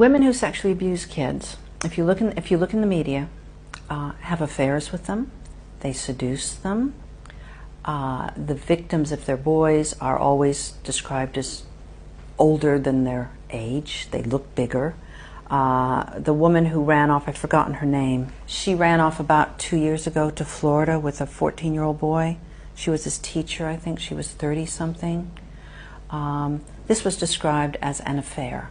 Women who sexually abuse kids, if you look in the media, have affairs with them. They seduce them. The victims, if they're boys, are always described as older than their age. They look bigger. The woman who ran off, I've forgotten her name, she ran off about 2 years ago to Florida with a 14-year-old boy. She was his teacher, I think she was 30-something. This was described as an affair.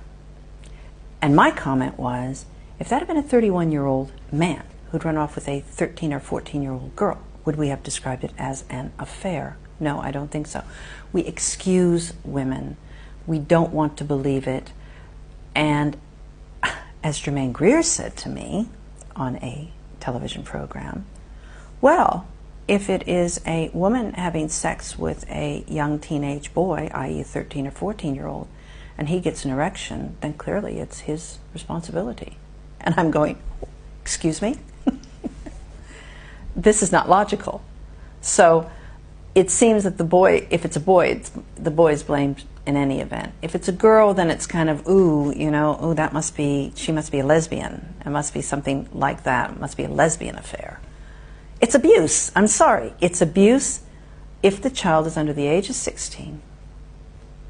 And my comment was, if that had been a 31-year-old man who'd run off with a 13 or 14-year-old girl, would we have described it as an affair? No, I don't think so. We excuse women. We don't want to believe it. And as Germaine Greer said to me on a television program, well, if it is a woman having sex with a young teenage boy, i.e. a 13 or 14-year-old, and he gets an erection, then clearly it's his responsibility. And I'm going, excuse me? This is not logical. So it seems that the boy, if it's a boy, the boy is blamed in any event. If it's a girl, then it's kind of, ooh, you know, ooh, that must be, she must be a lesbian. It must be something like that. It must be a lesbian affair. It's abuse. I'm sorry. It's abuse if the child is under the age of 16.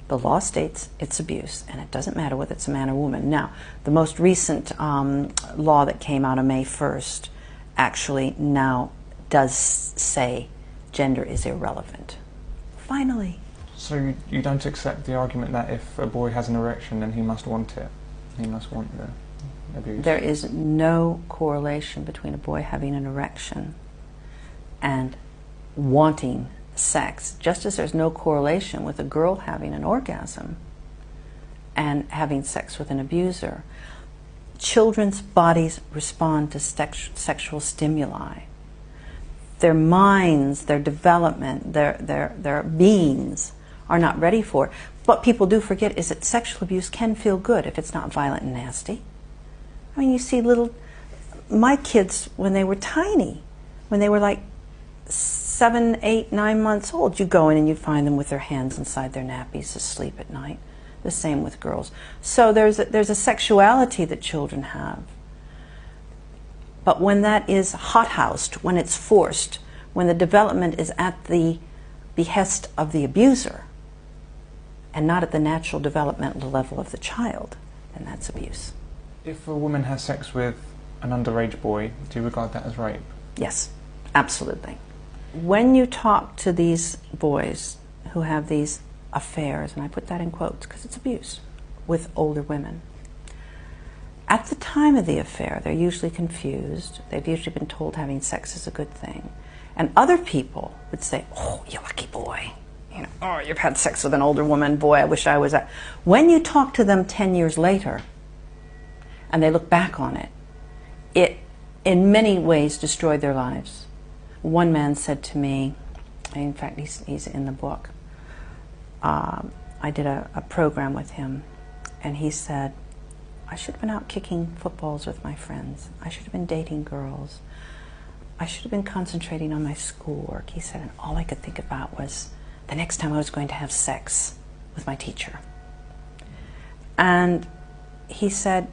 The law states it's abuse, and it doesn't matter whether it's a man or woman. Now, the most recent law that came out on May 1st actually now does say gender is irrelevant. Finally. So you don't accept the argument that if a boy has an erection, then he must want it? He must want the abuse? There is no correlation between a boy having an erection and wanting sex, just as there's no correlation with a girl having an orgasm and having sex with an abuser. Children's bodies respond to sexual stimuli. Their minds, their development, their beings are not ready for it. What people do forget is that sexual abuse can feel good if it's not violent and nasty. I mean, you see my kids, when they were tiny, when they were like 7, 8, 9 months old, you go in and you find them with their hands inside their nappies asleep at night. The same with girls. So there's a sexuality that children have. But when that is hothoused, when it's forced, when the development is at the behest of the abuser and not at the natural developmental level of the child, then that's abuse. If a woman has sex with an underage boy, do you regard that as rape? Yes, absolutely. When you talk to these boys who have these affairs, and I put that in quotes because it's abuse, with older women, at the time of the affair, they're usually confused. They've usually been told having sex is a good thing. And other people would say, oh, you lucky boy. You know, oh, you've had sex with an older woman. Boy, I wish I was that. When you talk to them 10 years later, and they look back on it, it in many ways destroyed their lives. One man said to me, in fact, he's in the book, I did a program with him, and he said, I should have been out kicking footballs with my friends. I should have been dating girls. I should have been concentrating on my schoolwork. He said, and all I could think about was the next time I was going to have sex with my teacher. And he said,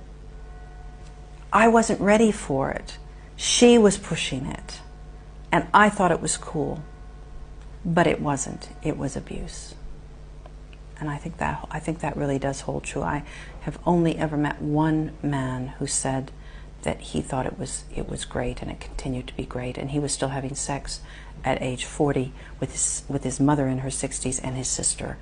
I wasn't ready for it. She was pushing it. And I thought it was cool. But it wasn't. It was abuse. And I think that really does hold true. I have only ever met one man who said that he thought it was great, and it continued to be great, and he was still having sex at age 40 with his mother in her 60s and his sister.